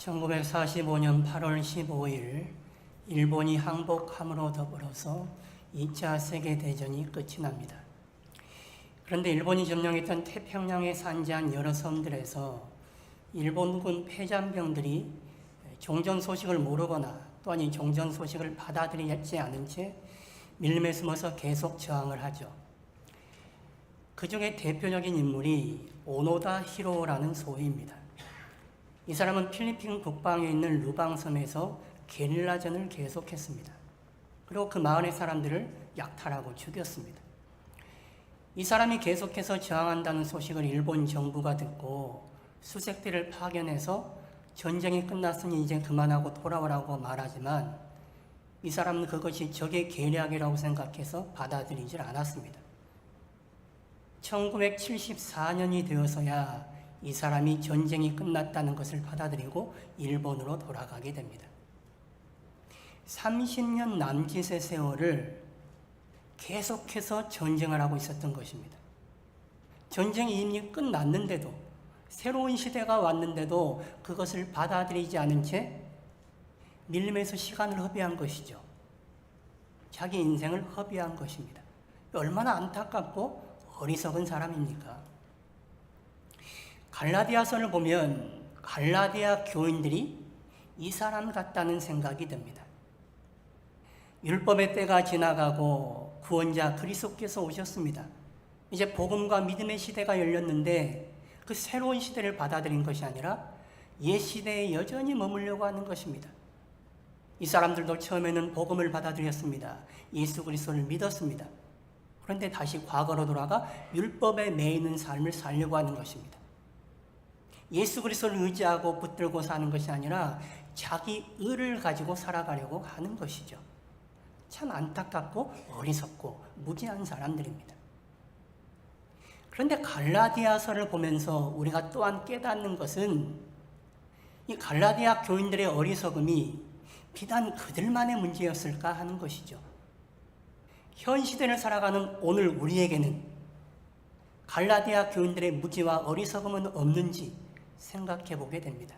1945년 8월 15일 일본이 항복함으로 더불어서 2차 세계대전이 끝이 납니다. 그런데 일본이 점령했던 태평양에 산지한 여러 섬들에서 일본군 패잔병들이 종전 소식을 모르거나 또한 이 종전 소식을 받아들이지 않은 채 밀림에 숨어서 계속 저항을 하죠. 그 중에 대표적인 인물이 오노다 히로라는 소위입니다. 이 사람은 필리핀 북방에 있는 루방섬에서 게릴라전을 계속했습니다. 그리고 그 마을의 사람들을 약탈하고 죽였습니다. 이 사람이 계속해서 저항한다는 소식을 일본 정부가 듣고 수색대를 파견해서 전쟁이 끝났으니 이제 그만하고 돌아오라고 말하지만 이 사람은 그것이 적의 계략이라고 생각해서 받아들이질 않았습니다. 1974년이 되어서야 이 사람이 전쟁이 끝났다는 것을 받아들이고 일본으로 돌아가게 됩니다. 30년 남짓의 세월을 계속해서 전쟁을 하고 있었던 것입니다. 전쟁이 이미 끝났는데도, 새로운 시대가 왔는데도 그것을 받아들이지 않은 채 밀림에서 시간을 허비한 것이죠. 자기 인생을 허비한 것입니다. 얼마나 안타깝고 어리석은 사람입니까? 갈라디아서를 보면 갈라디아 교인들이 이 사람 같다는 생각이 듭니다. 율법의 때가 지나가고 구원자 그리스도께서 오셨습니다. 이제 복음과 믿음의 시대가 열렸는데 그 새로운 시대를 받아들인 것이 아니라 옛 시대에 여전히 머물려고 하는 것입니다. 이 사람들도 처음에는 복음을 받아들였습니다. 예수 그리스도를 믿었습니다. 그런데 다시 과거로 돌아가 율법에 매이는 삶을 살려고 하는 것입니다. 예수 그리스도를 의지하고 붙들고 사는 것이 아니라 자기 의를 가지고 살아가려고 하는 것이죠. 참 안타깝고 어리석고 무지한 사람들입니다. 그런데 갈라디아서를 보면서 우리가 또한 깨닫는 것은 이 갈라디아 교인들의 어리석음이 비단 그들만의 문제였을까 하는 것이죠. 현 시대를 살아가는 오늘 우리에게는 갈라디아 교인들의 무지와 어리석음은 없는지 생각해 보게 됩니다.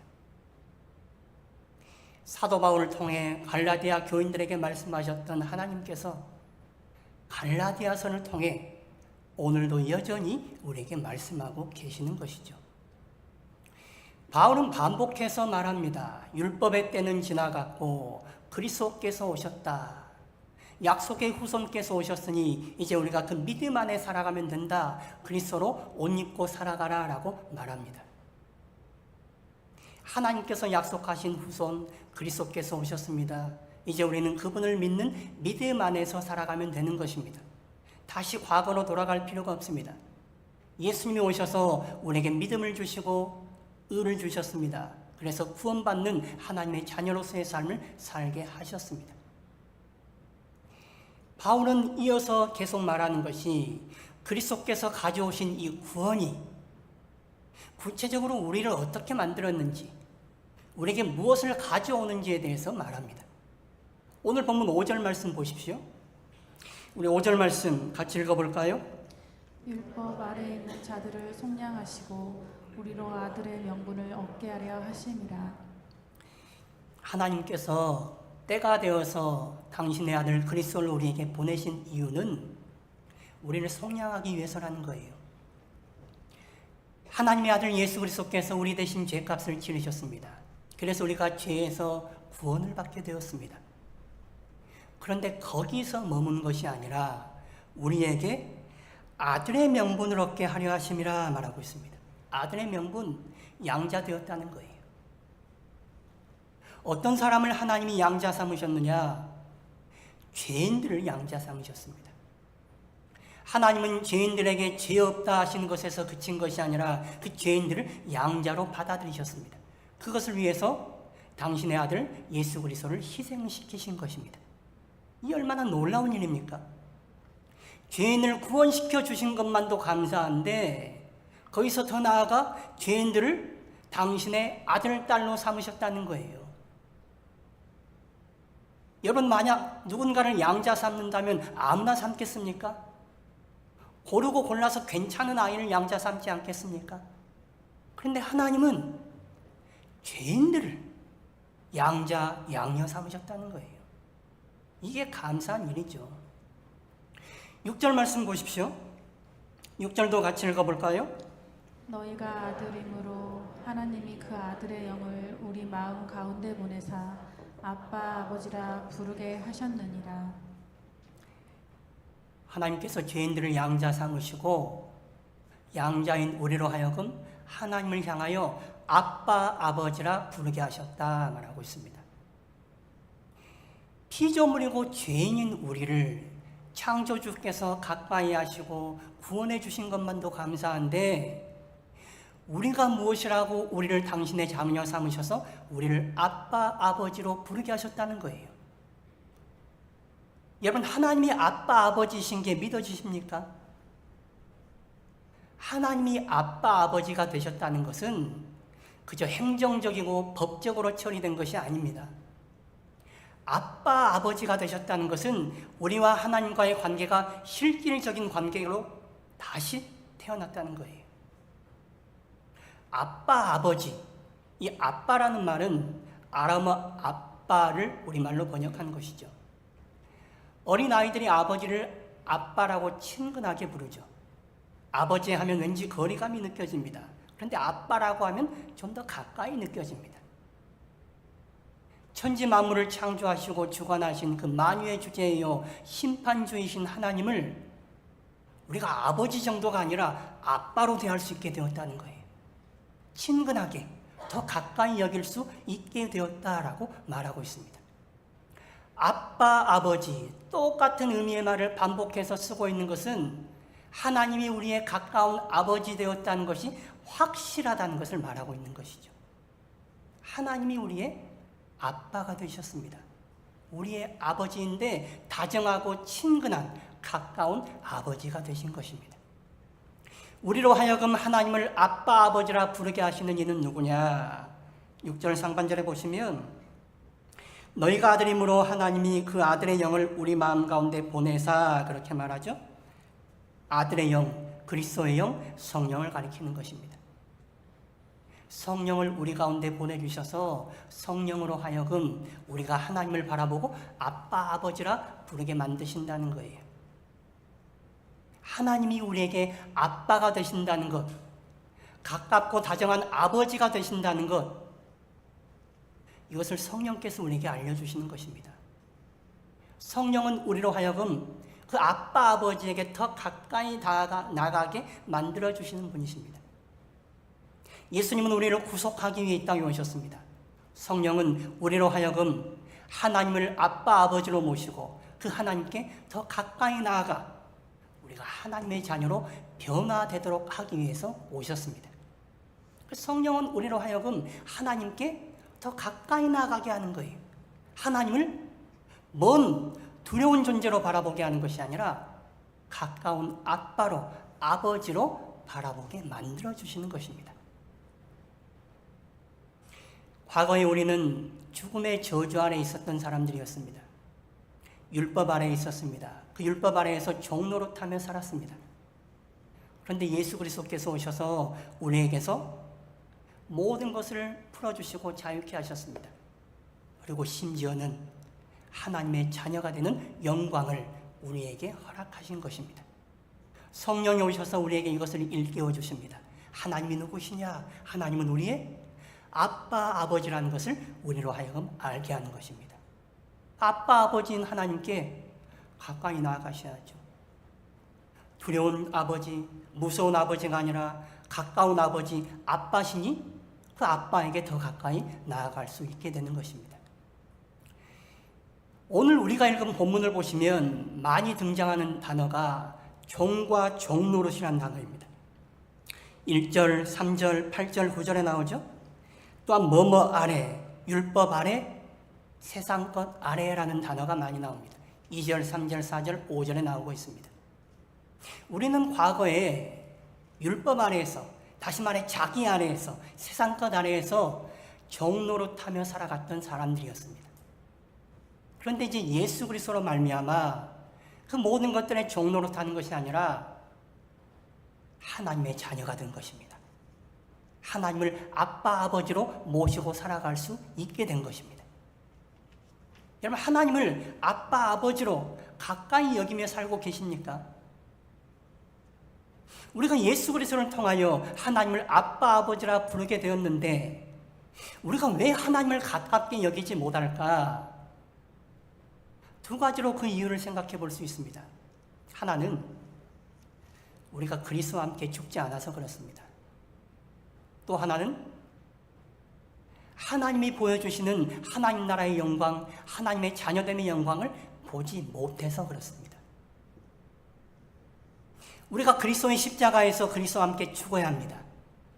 사도 바울을 통해 갈라디아 교인들에게 말씀하셨던 하나님께서 갈라디아서를 통해 오늘도 여전히 우리에게 말씀하고 계시는 것이죠. 바울은 반복해서 말합니다. 율법의 때는 지나갔고 그리스도께서 오셨다. 약속의 후손께서 오셨으니 이제 우리가 그 믿음 안에 살아가면 된다. 그리스도로 옷 입고 살아가라 라고 말합니다. 하나님께서 약속하신 후손 그리스도께서 오셨습니다. 이제 우리는 그분을 믿는 믿음 안에서 살아가면 되는 것입니다. 다시 과거로 돌아갈 필요가 없습니다. 예수님이 오셔서 우리에게 믿음을 주시고 의를 주셨습니다. 그래서 구원받는 하나님의 자녀로서의 삶을 살게 하셨습니다. 바울은 이어서 계속 말하는 것이 그리스도께서 가져오신 이 구원이 구체적으로 우리를 어떻게 만들었는지, 우리에게 무엇을 가져오는지에 대해서 말합니다. 오늘 본문 5절 말씀 보십시오. 우리 5절 말씀 같이 읽어볼까요? 율법 아래에 있는 자들을 속량하시고 우리로 아들의 명분을 얻게 하려 하심이라. 하나님께서 때가 되어서 당신의 아들 그리스도를 우리에게 보내신 이유는 우리를 속량하기 위해서라는 거예요. 하나님의 아들 예수 그리스도께서 우리 대신 죄값을 치르셨습니다. 그래서 우리가 죄에서 구원을 받게 되었습니다. 그런데 거기서 머문 것이 아니라 우리에게 아들의 명분을 얻게 하려 하심이라 말하고 있습니다. 아들의 명분, 양자 되었다는 거예요. 어떤 사람을 하나님이 양자 삼으셨느냐? 죄인들을 양자 삼으셨습니다. 하나님은 죄인들에게 죄 없다 하시는 것에서 그친 것이 아니라 그 죄인들을 양자로 받아들이셨습니다. 그것을 위해서 당신의 아들 예수 그리스도를 희생시키신 것입니다. 이 얼마나 놀라운 일입니까? 죄인을 구원시켜 주신 것만도 감사한데 거기서 더 나아가 죄인들을 당신의 아들, 딸로 삼으셨다는 거예요. 여러분, 만약 누군가를 양자 삼는다면 아무나 삼겠습니까? 고르고 골라서 괜찮은 아이를 양자 삼지 않겠습니까? 그런데 하나님은 죄인들을 양자, 양녀 삼으셨다는 거예요. 이게 감사한 일이죠. 6절 말씀 보십시오. 6절도 같이 읽어볼까요? 너희가 아들이므로 하나님이 그 아들의 영을 우리 마음 가운데 보내사 아빠 아버지라 부르게 하셨느니라. 하나님께서 죄인들을 양자 삼으시고 양자인 우리로 하여금 하나님을 향하여 아빠 아버지라 부르게 하셨다 말하고 있습니다. 피조물이고 죄인인 우리를 창조주께서 가까이 하시고 구원해 주신 것만도 감사한데 우리가 무엇이라고 우리를 당신의 자녀 삼으셔서 우리를 아빠 아버지로 부르게 하셨다는 거예요. 여러분, 하나님이 아빠 아버지이신 게 믿어지십니까? 하나님이 아빠 아버지가 되셨다는 것은 그저 행정적이고 법적으로 처리된 것이 아닙니다. 아빠 아버지가 되셨다는 것은 우리와 하나님과의 관계가 실질적인 관계로 다시 태어났다는 거예요. 아빠 아버지, 이 아빠라는 말은 아람어 아빠를 우리말로 번역한 것이죠. 어린아이들이 아버지를 아빠라고 친근하게 부르죠. 아버지 하면 왠지 거리감이 느껴집니다. 그런데 아빠라고 하면 좀 더 가까이 느껴집니다. 천지 만물을 창조하시고 주관하신 그 만유의 주제요 심판주이신 하나님을 우리가 아버지 정도가 아니라 아빠로 대할 수 있게 되었다는 거예요. 친근하게 더 가까이 여길 수 있게 되었다라고 말하고 있습니다. 아빠, 아버지 똑같은 의미의 말을 반복해서 쓰고 있는 것은 하나님이 우리의 가까운 아버지 되었다는 것이 확실하다는 것을 말하고 있는 것이죠. 하나님이 우리의 아빠가 되셨습니다. 우리의 아버지인데 다정하고 친근한 가까운 아버지가 되신 것입니다. 우리로 하여금 하나님을 아빠 아버지라 부르게 하시는 이는 누구냐? 6절 상반절에 보시면 너희가 아들이므로 하나님이 그 아들의 영을 우리 마음 가운데 보내사 그렇게 말하죠. 아들의 영, 그리스도의 영, 성령을 가리키는 것입니다. 성령을 우리 가운데 보내주셔서 성령으로 하여금 우리가 하나님을 바라보고 아빠 아버지라 부르게 만드신다는 거예요. 하나님이 우리에게 아빠가 되신다는 것, 가깝고 다정한 아버지가 되신다는 것, 이것을 성령께서 우리에게 알려주시는 것입니다. 성령은 우리로 하여금 그 아빠 아버지에게 더 가까이 나가게 만들어주시는 분이십니다. 예수님은 우리를 구속하기 위해 이 땅에 오셨습니다. 성령은 우리로 하여금 하나님을 아빠 아버지로 모시고 그 하나님께 더 가까이 나아가 우리가 하나님의 자녀로 변화되도록 하기 위해서 오셨습니다. 성령은 우리로 하여금 하나님께 더 가까이 나가게 하는 거예요. 하나님을 먼 두려운 존재로 바라보게 하는 것이 아니라 가까운 아빠로, 아버지로 바라보게 만들어주시는 것입니다. 과거에 우리는 죽음의 저주 아래 있었던 사람들이었습니다. 율법 아래 있었습니다. 그 율법 아래에서 종노릇하며 살았습니다. 그런데 예수 그리스도께서 오셔서 우리에게서 모든 것을 풀어주시고 자유케 하셨습니다. 그리고 심지어는 하나님의 자녀가 되는 영광을 우리에게 허락하신 것입니다. 성령이 오셔서 우리에게 이것을 일깨워 주십니다. 하나님이 누구시냐? 하나님은 우리의 아빠, 아버지라는 것을 우리로 하여금 알게 하는 것입니다. 아빠, 아버지인 하나님께 가까이 나아가셔야죠. 두려운 아버지, 무서운 아버지가 아니라 가까운 아버지, 아빠시니 그 아빠에게 더 가까이 나아갈 수 있게 되는 것입니다. 오늘 우리가 읽은 본문을 보시면 많이 등장하는 단어가 종과 종노릇이라는 단어입니다. 1절, 3절, 8절, 9절에 나오죠. 또한 뭐뭐 아래, 율법 아래, 세상 것 아래라는 단어가 많이 나옵니다. 2절, 3절, 4절, 5절에 나오고 있습니다. 우리는 과거에 율법 아래에서, 다시 말해 자기 아래에서, 세상 것 아래에서 종노릇하며 살아갔던 사람들이었습니다. 그런데 이제 예수 그리스도로 말미암아 그 모든 것들에 종노릇하는 것이 아니라 하나님의 자녀가 된 것입니다. 하나님을 아빠 아버지로 모시고 살아갈 수 있게 된 것입니다. 여러분, 하나님을 아빠, 아버지로 가까이 여기며 살고 계십니까? 우리가 예수 그리스도를 통하여 하나님을 아빠, 아버지라 부르게 되었는데 우리가 왜 하나님을 가깝게 여기지 못할까? 두 가지로 그 이유를 생각해 볼 수 있습니다. 하나는 우리가 그리스도와 함께 죽지 않아서 그렇습니다. 또 하나는 하나님이 보여주시는 하나님 나라의 영광, 하나님의 자녀됨의 영광을 보지 못해서 그렇습니다. 우리가 그리스도의 십자가에서 그리스도와 함께 죽어야 합니다.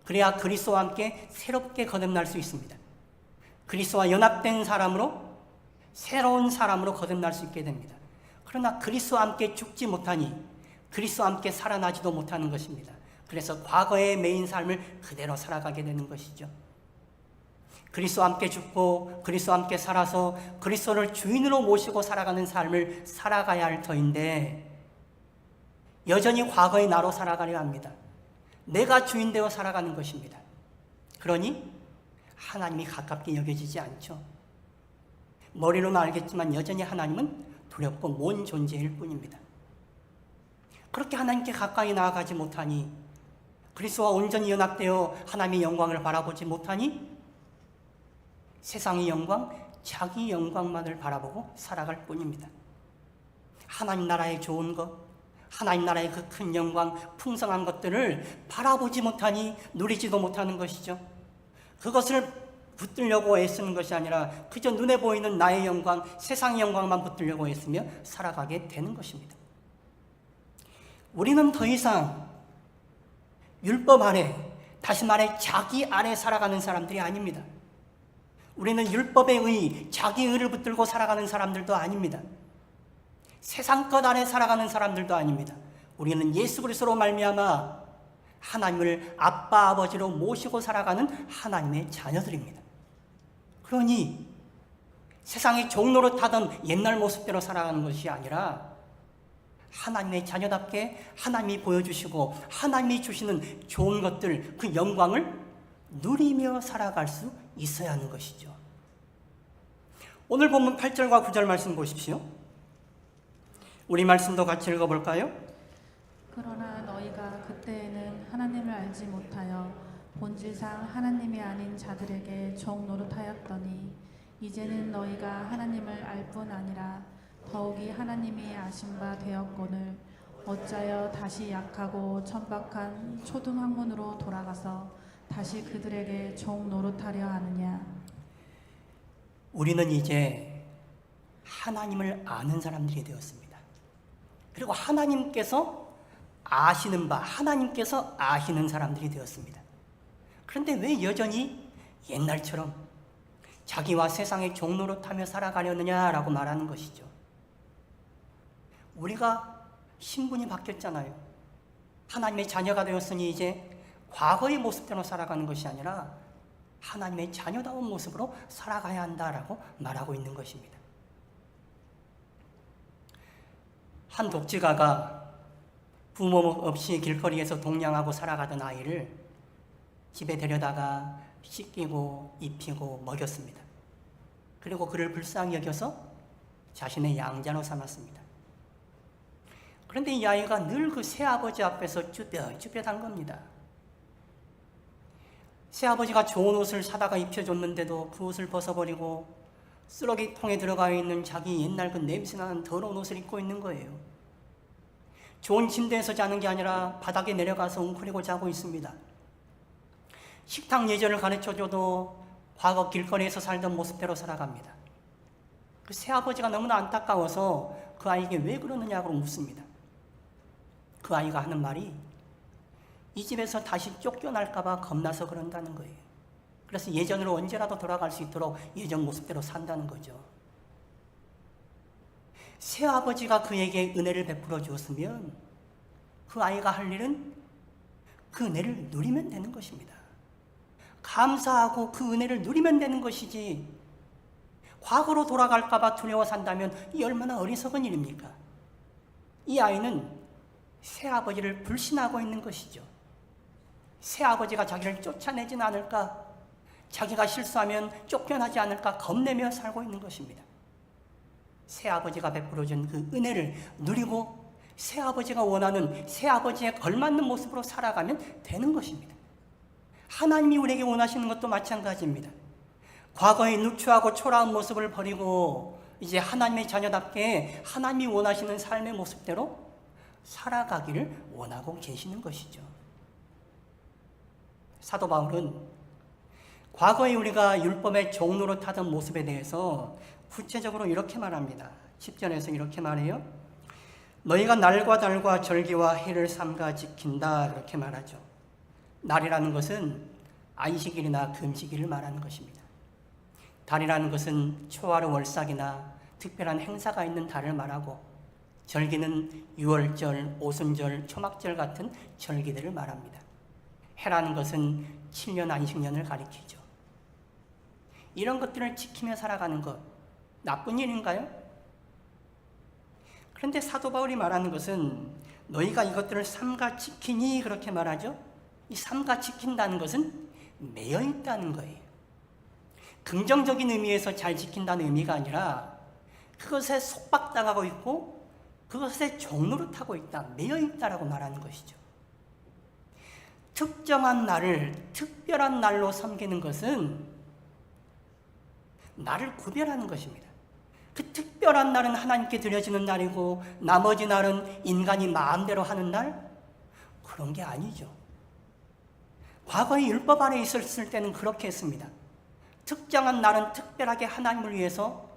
그래야 그리스도와 함께 새롭게 거듭날 수 있습니다. 그리스도와 연합된 사람으로 새로운 사람으로 거듭날 수 있게 됩니다. 그러나 그리스도와 함께 죽지 못하니 그리스도와 함께 살아나지도 못하는 것입니다. 그래서 과거의 매인 삶을 그대로 살아가게 되는 것이죠. 그리스도와 함께 죽고 그리스도와 함께 살아서 그리스도를 주인으로 모시고 살아가는 삶을 살아가야 할 터인데 여전히 과거의 나로 살아가려 합니다. 내가 주인 되어 살아가는 것입니다. 그러니 하나님이 가깝게 여겨지지 않죠. 머리로는 알겠지만 여전히 하나님은 두렵고 먼 존재일 뿐입니다. 그렇게 하나님께 가까이 나아가지 못하니 그리스도와 온전히 연합되어 하나님의 영광을 바라보지 못하니 세상의 영광, 자기 영광만을 바라보고 살아갈 뿐입니다. 하나님 나라의 좋은 것, 하나님 나라의 그 큰 영광, 풍성한 것들을 바라보지 못하니 누리지도 못하는 것이죠. 그것을 붙들려고 애쓰는 것이 아니라 그저 눈에 보이는 나의 영광, 세상의 영광만 붙들려고 애쓰며 살아가게 되는 것입니다. 우리는 더 이상 율법 아래, 다시 말해 자기 아래 살아가는 사람들이 아닙니다. 우리는 율법의 의, 자기 의를 붙들고 살아가는 사람들도 아닙니다. 세상 것 아래 살아가는 사람들도 아닙니다. 우리는 예수 그리스도로 말미암아 하나님을 아빠, 아버지로 모시고 살아가는 하나님의 자녀들입니다. 그러니 세상의 종로로 타던 옛날 모습대로 살아가는 것이 아니라 하나님의 자녀답게 하나님이 보여주시고 하나님이 주시는 좋은 것들, 그 영광을 누리며 살아갈 수 있어야 하는 것이죠. 오늘 본문 8절과 9절 말씀 보십시오. 우리 말씀도 같이 읽어볼까요? 그러나 너희가 그때에는 하나님을 알지 못하여 본질상 하나님이 아닌 자들에게 종 노릇하였더니 이제는 너희가 하나님을 알 뿐 아니라 더욱이 하나님이 아신 바 되었거늘 어찌하여 다시 약하고 천박한 초등학문으로 돌아가서 다시 그들에게 종 노릇하려 하느냐. 우리는 이제 하나님을 아는 사람들이 되었습니다. 그리고 하나님께서 아시는 바, 하나님께서 아시는 사람들이 되었습니다. 그런데 왜 여전히 옛날처럼 자기와 세상의 종노릇하며 살아가려느냐라고 말하는 것이죠. 우리가 신분이 바뀌었잖아요. 하나님의 자녀가 되었으니 이제 과거의 모습대로 살아가는 것이 아니라 하나님의 자녀다운 모습으로 살아가야 한다라고 말하고 있는 것입니다. 한 독지가가 부모 없이 길거리에서 동냥하고 살아가던 아이를 집에 데려다가 씻기고 입히고 먹였습니다. 그리고 그를 불쌍히 여겨서 자신의 양자로 삼았습니다. 그런데 이 아이가 늘 그 새아버지 앞에서 쭈뼛쭈뼛한 겁니다. 새아버지가 좋은 옷을 사다가 입혀줬는데도 그 옷을 벗어버리고 쓰레기통에 들어가 있는 자기 옛날 그 냄새나는 더러운 옷을 입고 있는 거예요. 좋은 침대에서 자는 게 아니라 바닥에 내려가서 웅크리고 자고 있습니다. 식탁 예절을 가르쳐줘도 과거 길거리에서 살던 모습대로 살아갑니다. 그 새아버지가 너무나 안타까워서 그 아이에게 왜 그러느냐고 묻습니다. 그 아이가 하는 말이 이 집에서 다시 쫓겨날까봐 겁나서 그런다는 거예요. 그래서 예전으로 언제라도 돌아갈 수 있도록 예전 모습대로 산다는 거죠. 새아버지가 그에게 은혜를 베풀어 주었으면 그 아이가 할 일은 그 은혜를 누리면 되는 것입니다. 감사하고 그 은혜를 누리면 되는 것이지 과거로 돌아갈까봐 두려워 산다면 이 얼마나 어리석은 일입니까? 이 아이는 새아버지를 불신하고 있는 것이죠. 새아버지가 자기를 쫓아내진 않을까, 자기가 실수하면 쫓겨나지 않을까 겁내며 살고 있는 것입니다. 새아버지가 베풀어준 그 은혜를 누리고 새아버지가 원하는 새아버지에 걸맞는 모습으로 살아가면 되는 것입니다. 하나님이 우리에게 원하시는 것도 마찬가지입니다. 과거의 누추하고 초라한 모습을 버리고 이제 하나님의 자녀답게 하나님이 원하시는 삶의 모습대로 살아가기를 원하고 계시는 것이죠. 사도 바울은 과거에 우리가 율법의 종노릇하던 모습에 대해서 구체적으로 이렇게 말합니다. 10절에서 이렇게 말해요. 너희가 날과 달과 절기와 해를 삼가 지킨다, 그렇게 말하죠. 날이라는 것은 안식일이나 금식일을 말하는 것입니다. 달이라는 것은 초하루 월삭이나 특별한 행사가 있는 달을 말하고, 절기는 유월절, 오순절, 초막절 같은 절기들을 말합니다. 해라는 것은 7년 안식년을 가리키죠. 이런 것들을 지키며 살아가는 것 나쁜 일인가요? 그런데 사도 바울이 말하는 것은 너희가 이것들을 삼가 지키니, 그렇게 말하죠. 이 삼가 지킨다는 것은 매여 있다는 거예요. 긍정적인 의미에서 잘 지킨다는 의미가 아니라 그것에 속박당하고 있고 그것에 종노릇하고 있다, 매여 있다라고 말하는 것이죠. 특정한 날을 특별한 날로 섬기는 것은 날을 구별하는 것입니다. 그 특별한 날은 하나님께 드려지는 날이고 나머지 날은 인간이 마음대로 하는 날, 그런 게 아니죠. 과거에 율법 아래 있었을 때는 그렇게 했습니다. 특정한 날은 특별하게 하나님을 위해서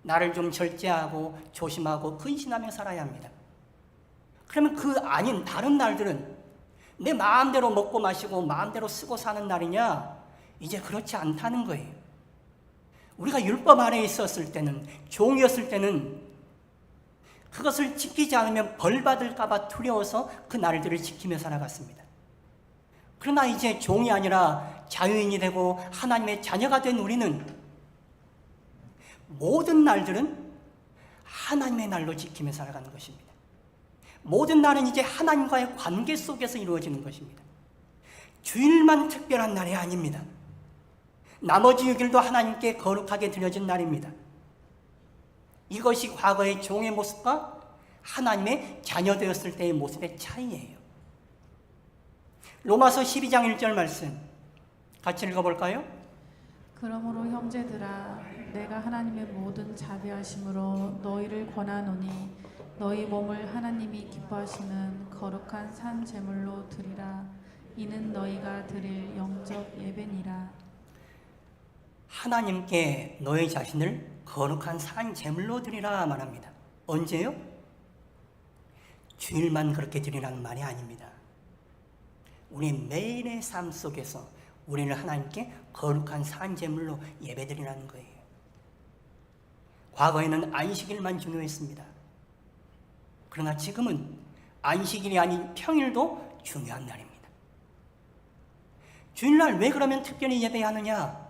나를 좀 절제하고 조심하고 근신하며 살아야 합니다. 그러면 그 아닌 다른 날들은 내 마음대로 먹고 마시고 마음대로 쓰고 사는 날이냐? 이제 그렇지 않다는 거예요. 우리가 율법 아래에 있었을 때는, 종이었을 때는 그것을 지키지 않으면 벌 받을까 봐 두려워서 그 날들을 지키며 살아갔습니다. 그러나 이제 종이 아니라 자유인이 되고 하나님의 자녀가 된 우리는 모든 날들은 하나님의 날로 지키며 살아가는 것입니다. 모든 날은 이제 하나님과의 관계 속에서 이루어지는 것입니다. 주일만 특별한 날이 아닙니다. 나머지 6일도 하나님께 거룩하게 드려진 날입니다. 이것이 과거의 종의 모습과 하나님의 자녀 되었을 때의 모습의 차이예요. 로마서 12장 1절 말씀 같이 읽어볼까요? 그러므로 형제들아, 내가 하나님의 모든 자비하심으로 너희를 권하노니 너희 몸을 하나님이 기뻐하시는 거룩한 산 제물로 드리라. 이는 너희가 드릴 영적 예배니라. 하나님께 너희 자신을 거룩한 산 제물로 드리라 말합니다. 언제요? 주일만 그렇게 드리라는 말이 아닙니다. 우리 매일의 삶 속에서 우리를 하나님께 거룩한 산 제물로 예배드리라는 거예요. 과거에는 안식일만 중요했습니다. 그러나 지금은 안식일이 아닌 평일도 중요한 날입니다. 주일날 왜 그러면 특별히 예배하느냐?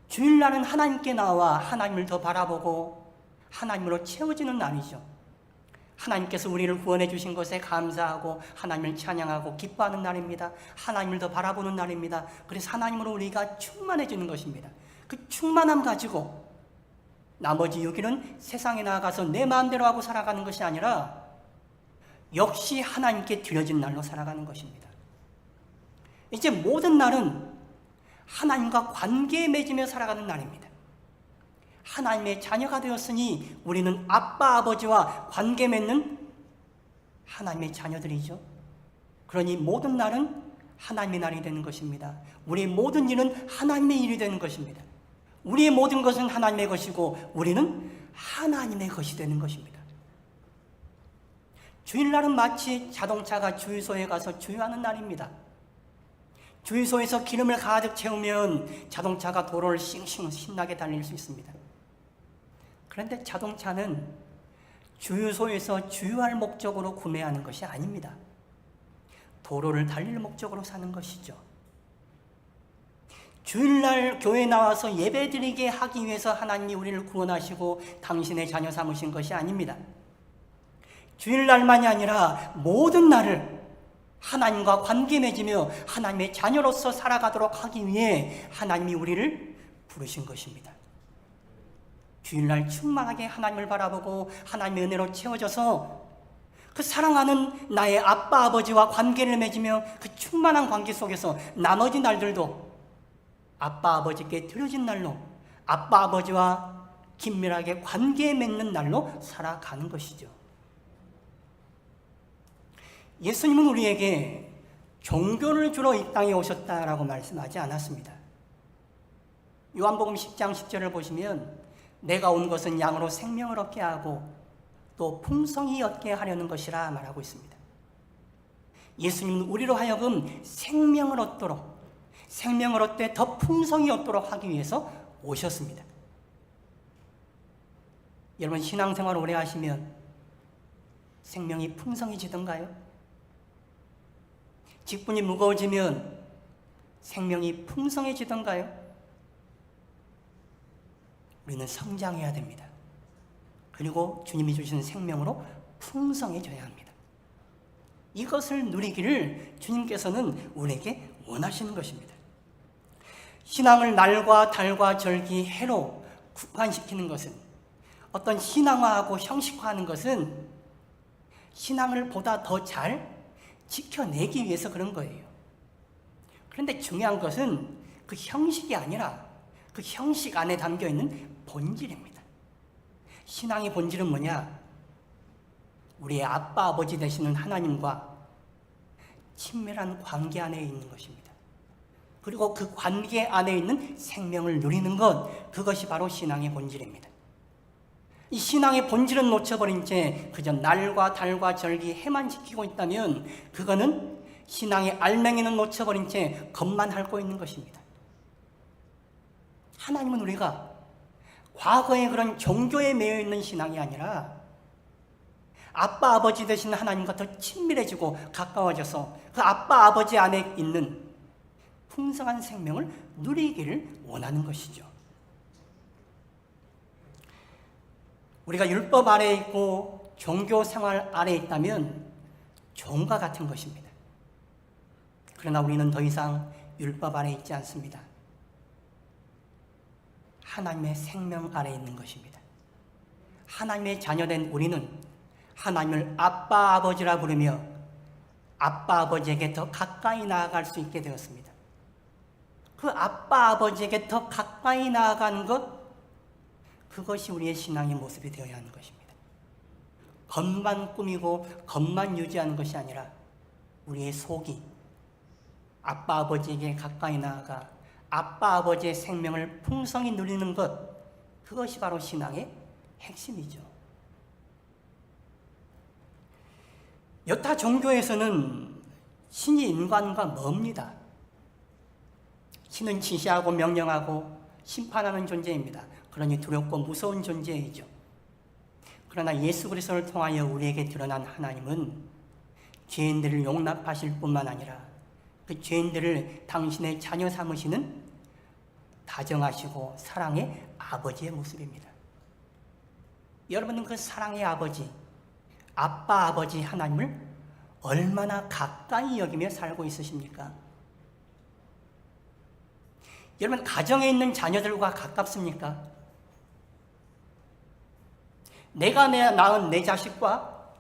주일날은 하나님께 나와 하나님을 더 바라보고 하나님으로 채워지는 날이죠. 하나님께서 우리를 구원해 주신 것에 감사하고 하나님을 찬양하고 기뻐하는 날입니다. 하나님을 더 바라보는 날입니다. 그래서 하나님으로 우리가 충만해지는 것입니다. 그 충만함 가지고 나머지 6일은 세상에 나아가서 내 마음대로 하고 살아가는 것이 아니라 역시 하나님께 드려진 날로 살아가는 것입니다. 이제 모든 날은 하나님과 관계에 맺으며 살아가는 날입니다. 하나님의 자녀가 되었으니 우리는 아빠, 아버지와 관계 맺는 하나님의 자녀들이죠. 그러니 모든 날은 하나님의 날이 되는 것입니다. 우리의 모든 일은 하나님의 일이 되는 것입니다. 우리의 모든 것은 하나님의 것이고 우리는 하나님의 것이 되는 것입니다. 주일날은 마치 자동차가 주유소에 가서 주유하는 날입니다. 주유소에서 기름을 가득 채우면 자동차가 도로를 싱싱 신나게 달릴 수 있습니다. 그런데 자동차는 주유소에서 주유할 목적으로 구매하는 것이 아닙니다. 도로를 달릴 목적으로 사는 것이죠. 주일날 교회에 나와서 예배드리게 하기 위해서 하나님이 우리를 구원하시고 당신의 자녀 삼으신 것이 아닙니다. 주일날만이 아니라 모든 날을 하나님과 관계 맺으며 하나님의 자녀로서 살아가도록 하기 위해 하나님이 우리를 부르신 것입니다. 주일날 충만하게 하나님을 바라보고 하나님의 은혜로 채워져서 그 사랑하는 나의 아빠 아버지와 관계를 맺으며 그 충만한 관계 속에서 나머지 날들도 아빠 아버지께 드려진 날로 아빠 아버지와 긴밀하게 관계 맺는 날로 살아가는 것이죠. 예수님은 우리에게 종교를 주러 이 땅에 오셨다라고 말씀하지 않았습니다. 요한복음 10장 10절을 보시면 내가 온 것은 양으로 생명을 얻게 하고 또 풍성히 얻게 하려는 것이라 말하고 있습니다. 예수님은 우리로 하여금 생명을 얻되 더 풍성히 얻도록 하기 위해서 오셨습니다. 여러분 신앙생활 오래 하시면 생명이 풍성해지던가요? 직분이 무거워지면 생명이 풍성해지던가요? 우리는 성장해야 됩니다. 그리고 주님이 주시는 생명으로 풍성해져야 합니다. 이것을 누리기를 주님께서는 우리에게 원하시는 것입니다. 신앙을 날과 달과 절기, 해로 구간시키는 것은 어떤 신앙화하고 형식화하는 것은 신앙을 보다 더 잘 지켜내기 위해서 그런 거예요. 그런데 중요한 것은 그 형식이 아니라 그 형식 안에 담겨있는 본질입니다. 신앙의 본질은 뭐냐? 우리의 아빠 아버지 되시는 하나님과 친밀한 관계 안에 있는 것입니다. 그리고 그 관계 안에 있는 생명을 누리는 것, 그것이 바로 신앙의 본질입니다. 이 신앙의 본질은 놓쳐버린 채 그저 날과 달과 절기, 해만 지키고 있다면 그거는 신앙의 알맹이는 놓쳐버린 채 겉만 핥고 있는 것입니다. 하나님은 우리가 과거의 그런 종교에 매여 있는 신앙이 아니라 아빠 아버지 되신 하나님과 더 친밀해지고 가까워져서 그 아빠 아버지 안에 있는 풍성한 생명을 누리기를 원하는 것이죠. 우리가 율법 아래에 있고 종교 생활 아래에 있다면 종과 같은 것입니다. 그러나 우리는 더 이상 율법 아래에 있지 않습니다. 하나님의 생명 아래에 있는 것입니다. 하나님의 자녀된 우리는 하나님을 아빠 아버지라 부르며 아빠 아버지에게 더 가까이 나아갈 수 있게 되었습니다. 그 아빠 아버지에게 더 가까이 나아가는 것, 그것이 우리의 신앙의 모습이 되어야 하는 것입니다. 겉만 꾸미고 겉만 유지하는 것이 아니라 우리의 속이 아빠 아버지에게 가까이 나아가 아빠 아버지의 생명을 풍성히 누리는 것, 그것이 바로 신앙의 핵심이죠. 여타 종교에서는 신이 인간과 멉니다. 신은 지시하고 명령하고 심판하는 존재입니다. 그러니 두렵고 무서운 존재이죠. 그러나 예수 그리스도를 통하여 우리에게 드러난 하나님은 죄인들을 용납하실 뿐만 아니라 그 죄인들을 당신의 자녀 삼으시는 다정하시고 사랑의 아버지의 모습입니다. 여러분은 그 사랑의 아버지, 아빠 아버지 하나님을 얼마나 가까이 여기며 살고 있으십니까? 여러분 가정에 있는 자녀들과 가깝습니까? 내가 낳은 내 자식과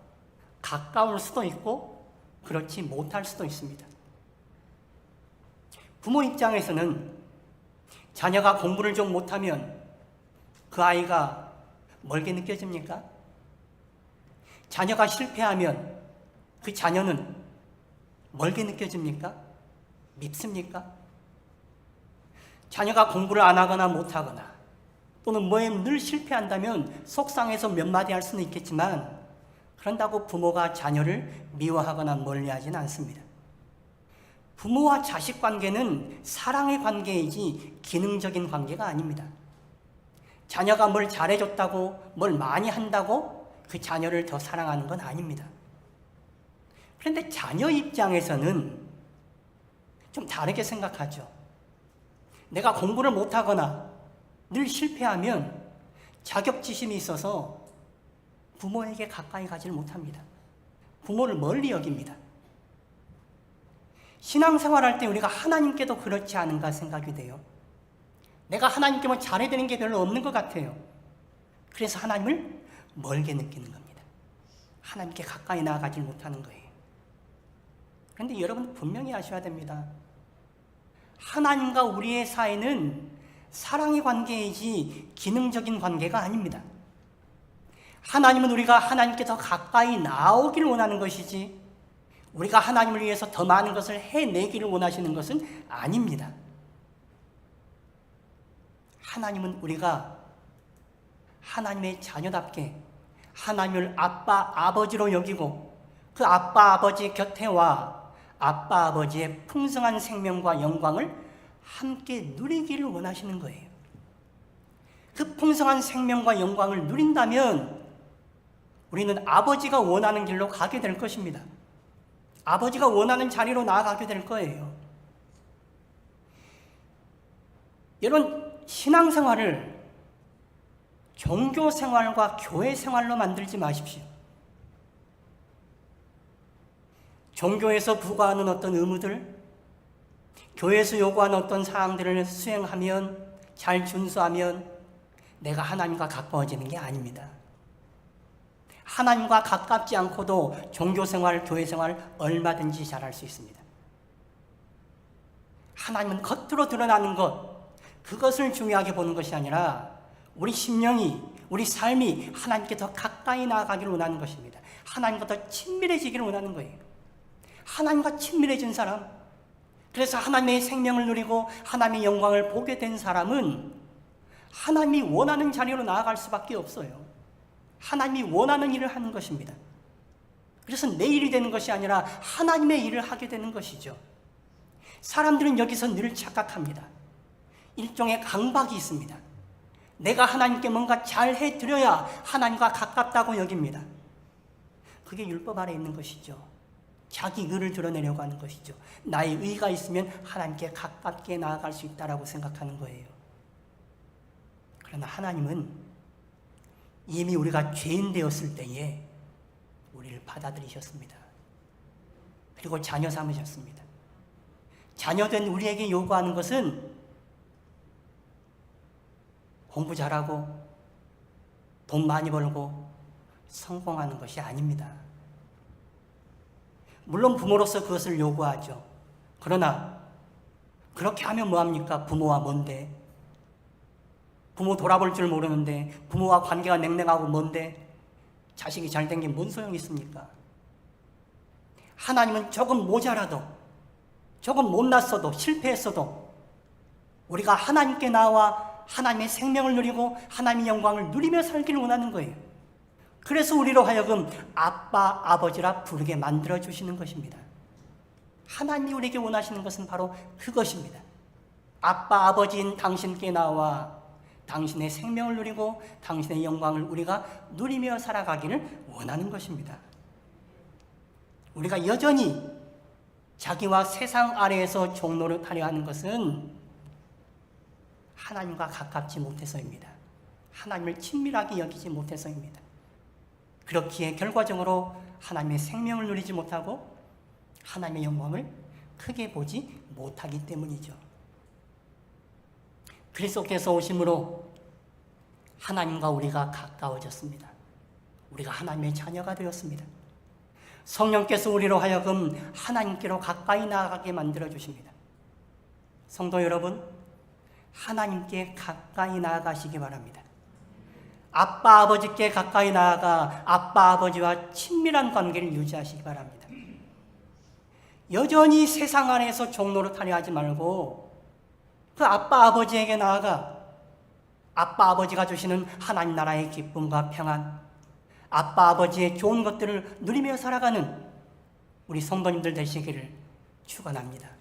가까울 수도 있고 그렇지 못할 수도 있습니다. 부모 입장에서는 자녀가 공부를 좀 못하면 그 아이가 멀게 느껴집니까? 자녀가 실패하면 그 자녀는 멀게 느껴집니까? 밉습니까? 자녀가 공부를 안 하거나 못하거나 또는 뭐에 늘 실패한다면 속상해서 몇 마디 할 수는 있겠지만 그런다고 부모가 자녀를 미워하거나 멀리하지는 않습니다. 부모와 자식 관계는 사랑의 관계이지 기능적인 관계가 아닙니다. 자녀가 뭘 잘해줬다고 뭘 많이 한다고 그 자녀를 더 사랑하는 건 아닙니다. 그런데 자녀 입장에서는 좀 다르게 생각하죠. 내가 공부를 못하거나 늘 실패하면 자격지심이 있어서 부모에게 가까이 가지를 못합니다. 부모를 멀리 여깁니다. 신앙생활할 때 우리가 하나님께도 그렇지 않은가 생각이 돼요. 내가 하나님께 뭐 잘해야 되는 게 별로 없는 것 같아요. 그래서 하나님을 멀게 느끼는 겁니다. 하나님께 가까이 나아가지 못하는 거예요. 그런데 여러분 분명히 아셔야 됩니다. 하나님과 우리의 사이는 사랑의 관계이지 기능적인 관계가 아닙니다. 하나님은 우리가 하나님께 더 가까이 나오기를 원하는 것이지 우리가 하나님을 위해서 더 많은 것을 해내기를 원하시는 것은 아닙니다. 하나님은 우리가 하나님의 자녀답게 하나님을 아빠, 아버지로 여기고 그 아빠, 아버지 곁에 와 아빠, 아버지의 풍성한 생명과 영광을 함께 누리기를 원하시는 거예요. 그 풍성한 생명과 영광을 누린다면 우리는 아버지가 원하는 길로 가게 될 것입니다. 아버지가 원하는 자리로 나아가게 될 거예요. 여러분, 신앙생활을 종교 생활과 교회 생활로 만들지 마십시오. 종교에서 부과하는 어떤 의무들, 교회에서 요구하는 어떤 사항들을 수행하면, 잘 준수하면 내가 하나님과 가까워지는 게 아닙니다. 하나님과 가깝지 않고도 종교생활, 교회생활 얼마든지 잘할 수 있습니다. 하나님은 겉으로 드러나는 것, 그것을 중요하게 보는 것이 아니라 우리 심령이, 우리 삶이 하나님께 더 가까이 나아가기를 원하는 것입니다. 하나님과 더 친밀해지기를 원하는 거예요. 하나님과 친밀해진 사람, 그래서 하나님의 생명을 누리고 하나님의 영광을 보게 된 사람은 하나님이 원하는 자리로 나아갈 수밖에 없어요. 하나님이 원하는 일을 하는 것입니다. 그래서 내 일이 되는 것이 아니라 하나님의 일을 하게 되는 것이죠. 사람들은 여기서 늘 착각합니다. 일종의 강박이 있습니다. 내가 하나님께 뭔가 잘 해드려야 하나님과 가깝다고 여깁니다. 그게 율법 아래 있는 것이죠. 자기 의를 드러내려고 하는 것이죠. 나의 의가 있으면 하나님께 가깝게 나아갈 수 있다라고 생각하는 거예요. 그러나 하나님은 이미 우리가 죄인 되었을 때에 우리를 받아들이셨습니다. 그리고 자녀 삼으셨습니다. 자녀된 우리에게 요구하는 것은 공부 잘하고 돈 많이 벌고 성공하는 것이 아닙니다. 물론 부모로서 그것을 요구하죠. 그러나 그렇게 하면 뭐합니까? 부모와 뭔데? 부모 돌아볼 줄 모르는데, 부모와 관계가 냉랭하고 뭔데 자식이 잘된 게 뭔 소용이 있습니까? 하나님은 조금 모자라도, 조금 못났어도, 실패했어도 우리가 하나님께 나와 하나님의 생명을 누리고 하나님의 영광을 누리며 살기를 원하는 거예요. 그래서 우리로 하여금 아빠, 아버지라 부르게 만들어주시는 것입니다. 하나님이 우리에게 원하시는 것은 바로 그것입니다. 아빠, 아버지인 당신께 나와 당신의 생명을 누리고 당신의 영광을 우리가 누리며 살아가기를 원하는 것입니다. 우리가 여전히 자기와 세상 아래에서 종노릇하려 하는 것은 하나님과 가깝지 못해서입니다. 하나님을 친밀하게 여기지 못해서입니다. 그렇기에 결과적으로 하나님의 생명을 누리지 못하고 하나님의 영광을 크게 보지 못하기 때문이죠. 그리스도께서 오심으로 하나님과 우리가 가까워졌습니다. 우리가 하나님의 자녀가 되었습니다. 성령께서 우리로 하여금 하나님께로 가까이 나아가게 만들어주십니다. 성도 여러분, 하나님께 가까이 나아가시기 바랍니다. 아빠, 아버지께 가까이 나아가 아빠, 아버지와 친밀한 관계를 유지하시기 바랍니다. 여전히 세상 안에서 종노릇하려 하지 말고 그 아빠, 아버지에게 나아가 아빠, 아버지가 주시는 하나님 나라의 기쁨과 평안, 아빠, 아버지의 좋은 것들을 누리며 살아가는 우리 성도님들 되시기를 축원합니다.